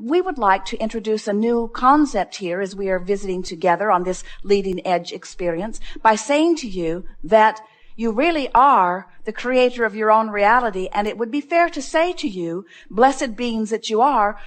We would like to introduce a new concept here as we are visiting together on this leading edge experience by saying to you that you really are the creator of your own reality, and it would be fair to say to you, blessed beings that you are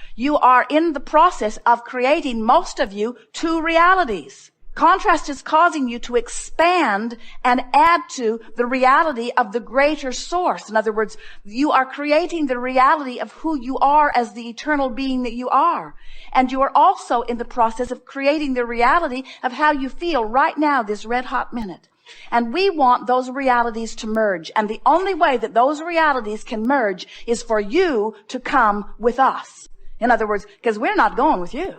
in the process of creating, most of you, two realities. Contrast is causing you to expand and add to the reality of the greater source. In other words, you are creating the reality of who you are as the eternal being that you are. And you are also in the process of creating the reality of how you feel right now, this red hot minute. And we want those realities to merge. And the only way that those realities can merge is for you to come with us. In other words, because we're not going with you.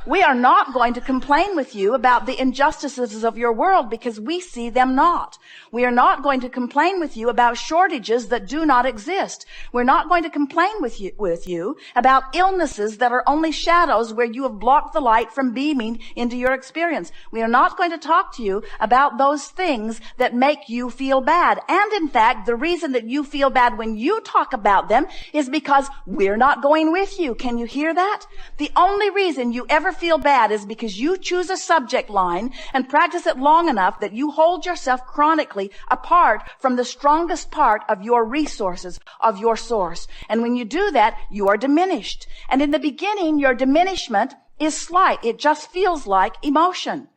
We are not going to complain with you about the injustices of your world because we see them not. We are not going to complain with you about shortages that do not exist. We're not going to complain with you about illnesses that are only shadows where you have blocked the light from beaming into your experience. We are not going to talk to you about those things that make you feel bad. And in fact, the reason that you feel bad when you talk about them is because we're not going with you. Can you hear that? The only reason you ever feel bad is because you choose a subject line and practice it long enough that you hold yourself chronically apart from the strongest part of your resources, of your source. And when you do that, you are diminished. And in the beginning, your diminishment is slight. It just feels like emotion.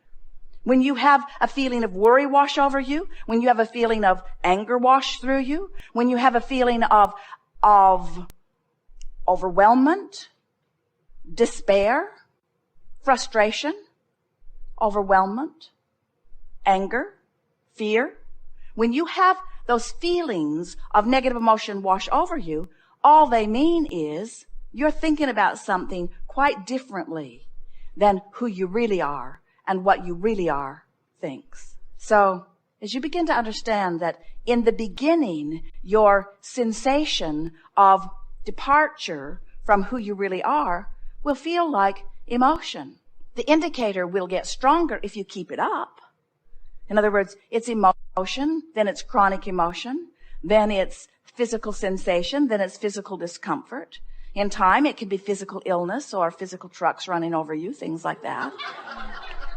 When you have a feeling of worry wash over you, when you have a feeling of anger wash through you, when you have a feeling of overwhelmment, despair, frustration, overwhelmment, anger, fear. When you have those feelings of negative emotion wash over you, all they mean is you're thinking about something quite differently than who you really are and what you really are thinks. So as you begin to understand that in the beginning, your sensation of departure from who you really are will feel like emotion. The indicator will get stronger if you keep it up. In other words, it's emotion, then it's chronic emotion, then it's physical sensation, then it's physical discomfort. In time, it can be physical illness or physical trucks running over you, things like that.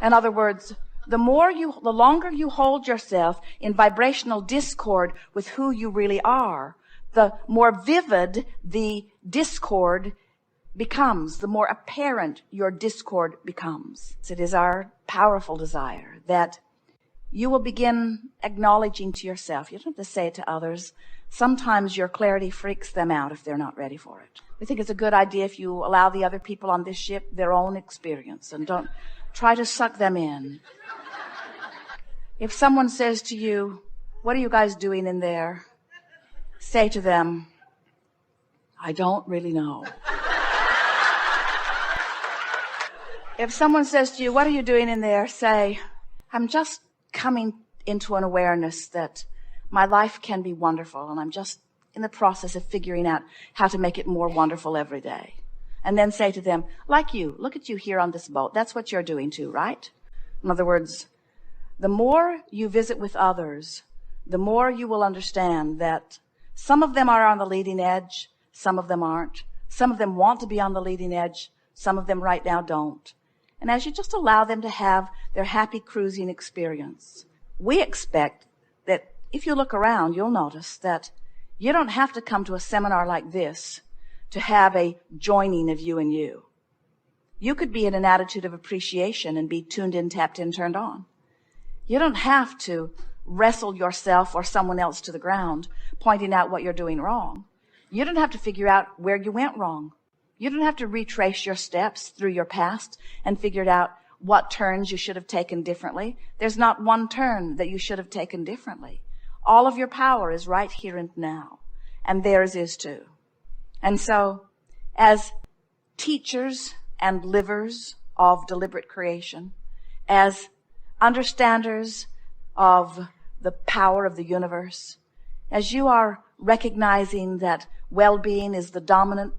In other words, the longer you hold yourself in vibrational discord with who you really are, the more vivid the discord becomes, the more apparent your discord becomes. It is our powerful desire that you will begin acknowledging to yourself. You don't have to say it to others. Sometimes your clarity freaks them out if they're not ready for it. We think it's a good idea if you allow the other people on this ship their own experience and don't try to suck them in. If someone says to you, "What are you guys doing in there?" say to them, "I don't really know." If someone says to you, "What are you doing in there?" say, "I'm just coming into an awareness that my life can be wonderful, and I'm just in the process of figuring out how to make it more wonderful every day." And then say to them, "Like you, look at you here on this boat. That's what you're doing too, right?" In other words, the more you visit with others, the more you will understand that some of them are on the leading edge, some of them aren't. Some of them want to be on the leading edge, some of them right now don't. And as you just allow them to have their happy cruising experience, we expect that if you look around, you'll notice that you don't have to come to a seminar like this to have a joining of you and you. You could be in an attitude of appreciation and be tuned in, tapped in, turned on. You don't have to wrestle yourself or someone else to the ground, pointing out what you're doing wrong. You don't have to figure out where you went wrong. You don't have to retrace your steps through your past and figure out what turns you should have taken differently. There's not one turn that you should have taken differently. All of your power is right here and now, and theirs is too. And so, as teachers and livers of deliberate creation, as understanders of the power of the universe, as you are recognizing that well-being is the dominant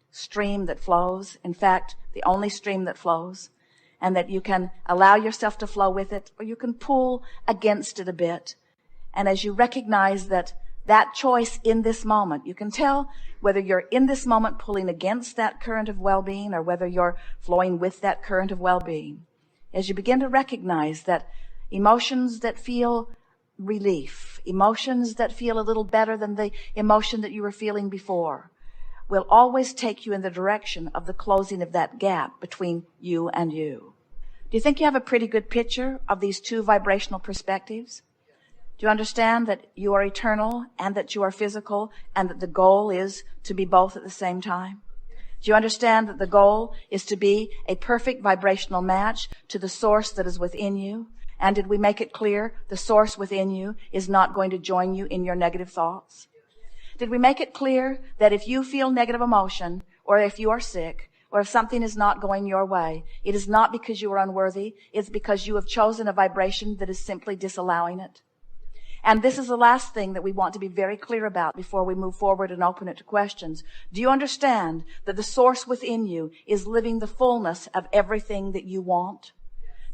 stream that flows, in fact, the only stream that flows, and that you can allow yourself to flow with it, or you can pull against it a bit. And as you recognize that that choice in this moment. You can tell whether you're in this moment pulling against that current of well-being or whether you're flowing with that current of well-being. As you begin to recognize that emotions that feel relief, emotions that feel a little better than the emotion that you were feeling before, will always take you in the direction of the closing of that gap between you and you. Do you think you have a pretty good picture of these two vibrational perspectives? Do you understand that you are eternal and that you are physical and that the goal is to be both at the same time? Do you understand that the goal is to be a perfect vibrational match to the source that is within you? And did we make it clear the source within you is not going to join you in your negative thoughts? Did we make it clear that if you feel negative emotion, or if you are sick, or if something is not going your way, it is not because you are unworthy, it's because you have chosen a vibration that is simply disallowing it? And this is the last thing that we want to be very clear about before we move forward and open it to questions. Do you understand that the source within you is living the fullness of everything that you want?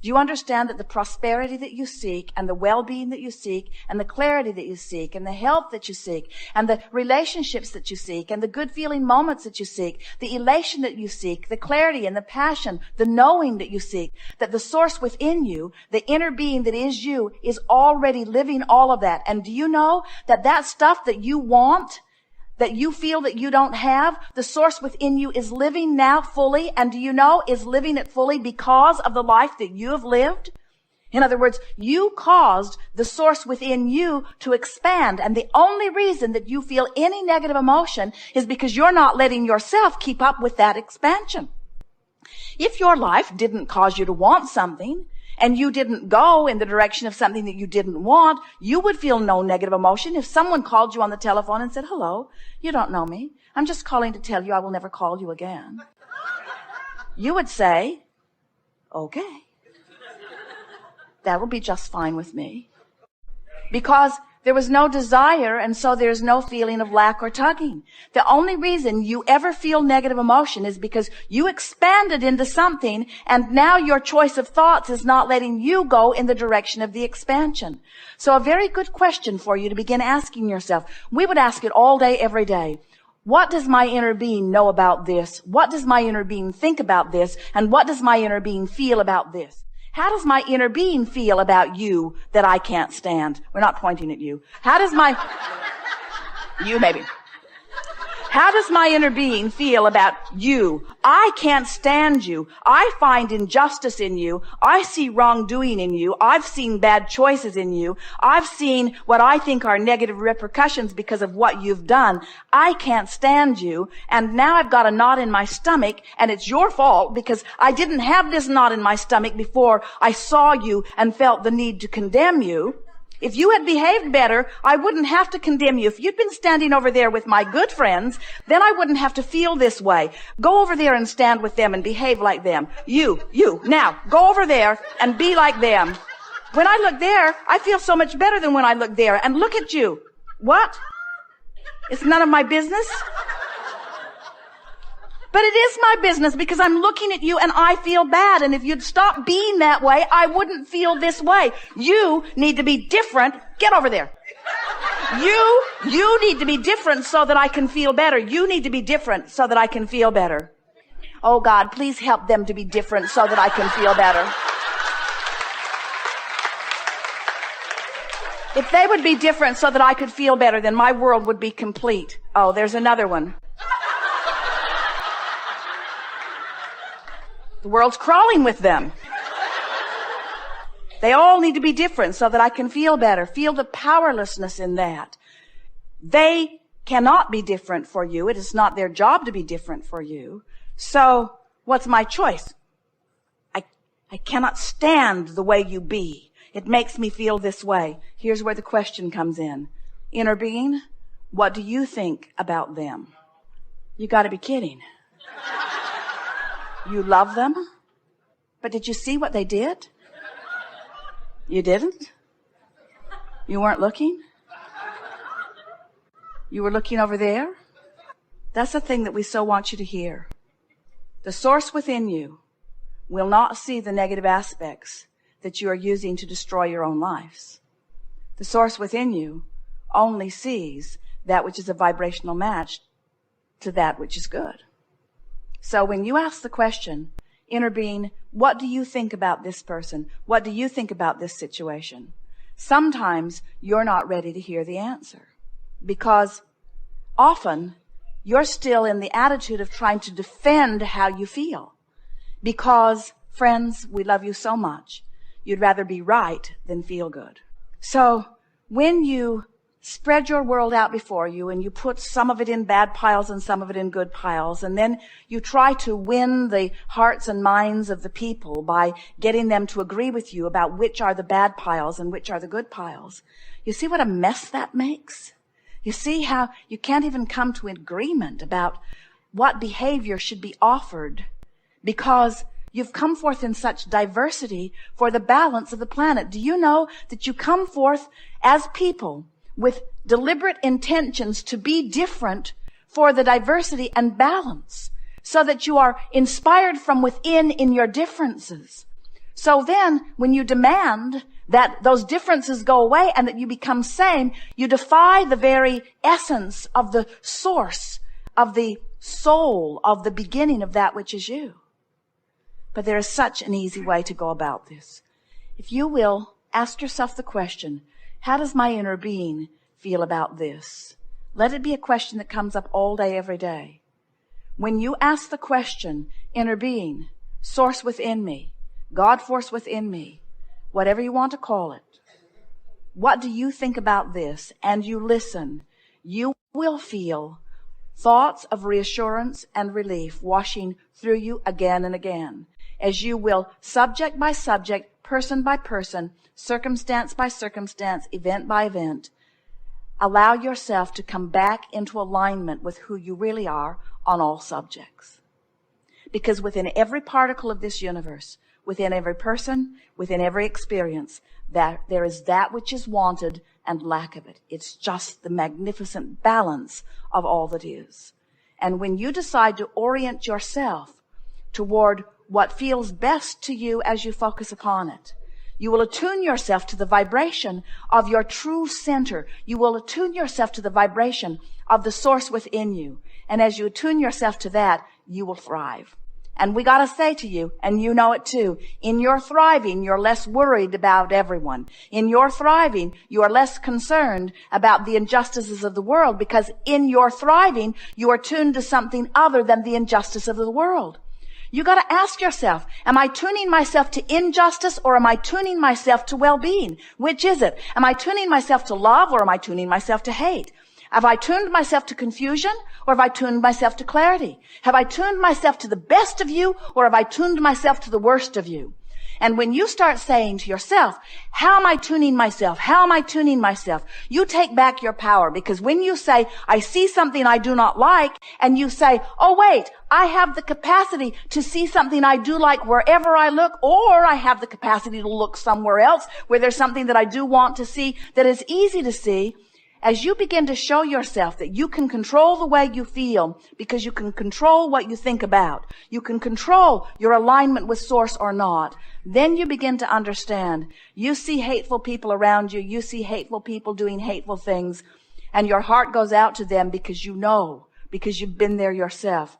Do you understand that the prosperity that you seek and the well-being that you seek and the clarity that you seek and the health that you seek and the relationships that you seek and the good feeling moments that you seek, the elation that you seek, the clarity and the passion, the knowing that you seek, that the source within you, the inner being that is you, is already living all of that? And do you know that that stuff that you want, that you feel that you don't have, the source within you is living now fully, and do you know is living it fully because of the life that you have lived? In other words, you caused the source within you to expand, and the only reason that you feel any negative emotion is because you're not letting yourself keep up with that expansion. If your life didn't cause you to want something, and you didn't go in the direction of something that you didn't want, you would feel no negative emotion. If someone called you on the telephone and said, "Hello, you don't know me. I'm just calling to tell you I will never call you again," you would say, "Okay, that will be just fine with me." Because there was no desire, and so there's no feeling of lack or tugging. The only reason you ever feel negative emotion is because you expanded into something, and now your choice of thoughts is not letting you go in the direction of the expansion. So a very good question for you to begin asking yourself. We would ask it all day, every day. What does my inner being know about this? What does my inner being think about this? And what does my inner being feel about this? How does my inner being feel about you that I can't stand? We're not pointing at you. How does you maybe. How does my inner being feel about you? I can't stand you. I find injustice in you. I see wrongdoing in you. I've seen bad choices in you. I've seen what I think are negative repercussions because of what you've done. I can't stand you. And now I've got a knot in my stomach, and it's your fault because I didn't have this knot in my stomach before I saw you and felt the need to condemn you. If you had behaved better, I wouldn't have to condemn you. If you'd been standing over there with my good friends, then I wouldn't have to feel this way. Go over there and stand with them and behave like them. You, now, go over there and be like them. When I look there, I feel so much better than when I look there. And look at you. What? It's none of my business? But it is my business because I'm looking at you and I feel bad. And if you'd stop being that way, I wouldn't feel this way. You need to be different. Get over there. You need to be different so that I can feel better. You need to be different so that I can feel better. Oh God, please help them to be different so that I can feel better. If they would be different so that I could feel better, then my world would be complete. Oh, there's another one. The world's crawling with them. They all need to be different so that I can feel better. Feel the powerlessness in that. They cannot be different for you. It is not their job to be different for you. So what's my choice? I cannot stand the way you be. It makes me feel this way. Here's where the question comes in. Inner being, what do you think about them? You got to be kidding. You love them? But did you see what they did? You didn't? You weren't looking? You were looking over there? That's the thing that we so want you to hear. The source within you will not see the negative aspects that you are using to destroy your own lives. The source within you only sees that which is a vibrational match to that which is good. So when you ask the question, inner being, what do you think about this person? What do you think about this situation? Sometimes you're not ready to hear the answer, because often you're still in the attitude of trying to defend how you feel. Because, friends, we love you so much, you'd rather be right than feel good. So when you spread your world out before you and you put some of it in bad piles and some of it in good piles, and then you try to win the hearts and minds of the people by getting them to agree with you about which are the bad piles and which are the good piles, you see what a mess that makes? You see how you can't even come to an agreement about what behavior should be offered, because you've come forth in such diversity for the balance of the planet. Do you know that you come forth as people with deliberate intentions to be different for the diversity and balance, so that you are inspired from within in your differences? So then, when you demand that those differences go away and that you become same, you defy the very essence of the source, of the soul, of the beginning of that which is you. But there is such an easy way to go about this. If you will, ask yourself the question, how does my inner being feel about this? Let it be a question that comes up all day, every day. When you ask the question, inner being, source within me, God force within me, whatever you want to call it, what do you think about this? And you listen, you will feel thoughts of reassurance and relief washing through you again and again, as you will, subject by subject, person by person, circumstance by circumstance, event by event, allow yourself to come back into alignment with who you really are on all subjects. Because within every particle of this universe, within every person, within every experience, that there is that which is wanted and lack of it. It's just the magnificent balance of all that is. And when you decide to orient yourself toward what feels best to you as you focus upon it, you will attune yourself to the vibration of your true center. You will attune yourself to the vibration of the source within you. And as you attune yourself to that, you will thrive. And we got to say to you, and you know it too, in your thriving, you're less worried about everyone. In your thriving, you are less concerned about the injustices of the world, because in your thriving, you are tuned to something other than the injustice of the world. You got to ask yourself, am I tuning myself to injustice, or am I tuning myself to well-being? Which is it? Am I tuning myself to love, or am I tuning myself to hate? Have I tuned myself to confusion, or have I tuned myself to clarity? Have I tuned myself to the best of you, or have I tuned myself to the worst of you? And when you start saying to yourself, how am I tuning myself? How am I tuning myself? You take back your power, because when you say, I see something I do not like, and you say, oh wait, I have the capacity to see something I do like wherever I look, or I have the capacity to look somewhere else where there's something that I do want to see that is easy to see. As you begin to show yourself that you can control the way you feel, because you can control what you think about, you can control your alignment with source or not, then you begin to understand. You see hateful people around you, you see hateful people doing hateful things, and your heart goes out to them because you know, because you've been there yourself.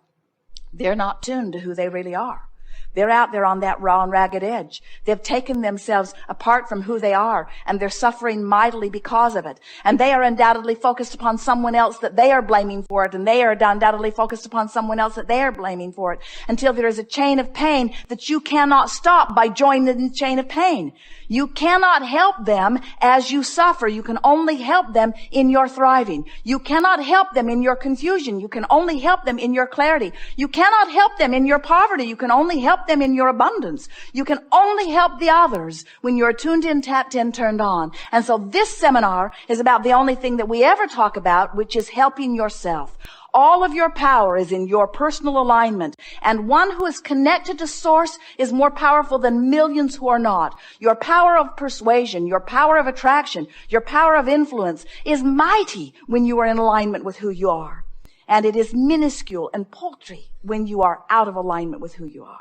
They're not tuned to who they really are. They're out there on that raw and ragged edge. They've taken themselves apart from who they are, and they're suffering mightily because of it. And they are undoubtedly focused upon someone else that they are blaming for it, and they are undoubtedly focused upon someone else that they are blaming for it, until there is a chain of pain that you cannot stop by joining the chain of pain. You cannot help them as you suffer. You can only help them in your thriving. You cannot help them in your confusion. You can only help them in your clarity. You cannot help them in your poverty. You can only help them in your abundance. You can only help the others when you're tuned in, tapped in, turned on. And so this seminar is about the only thing that we ever talk about, which is helping yourself. All of your power is in your personal alignment. And one who is connected to source is more powerful than millions who are not. Your power of persuasion, your power of attraction, your power of influence is mighty when you are in alignment with who you are. And it is minuscule and paltry when you are out of alignment with who you are.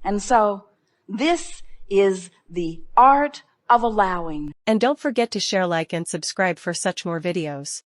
And so this is the art of allowing. And don't forget to share, like, and subscribe for such more videos.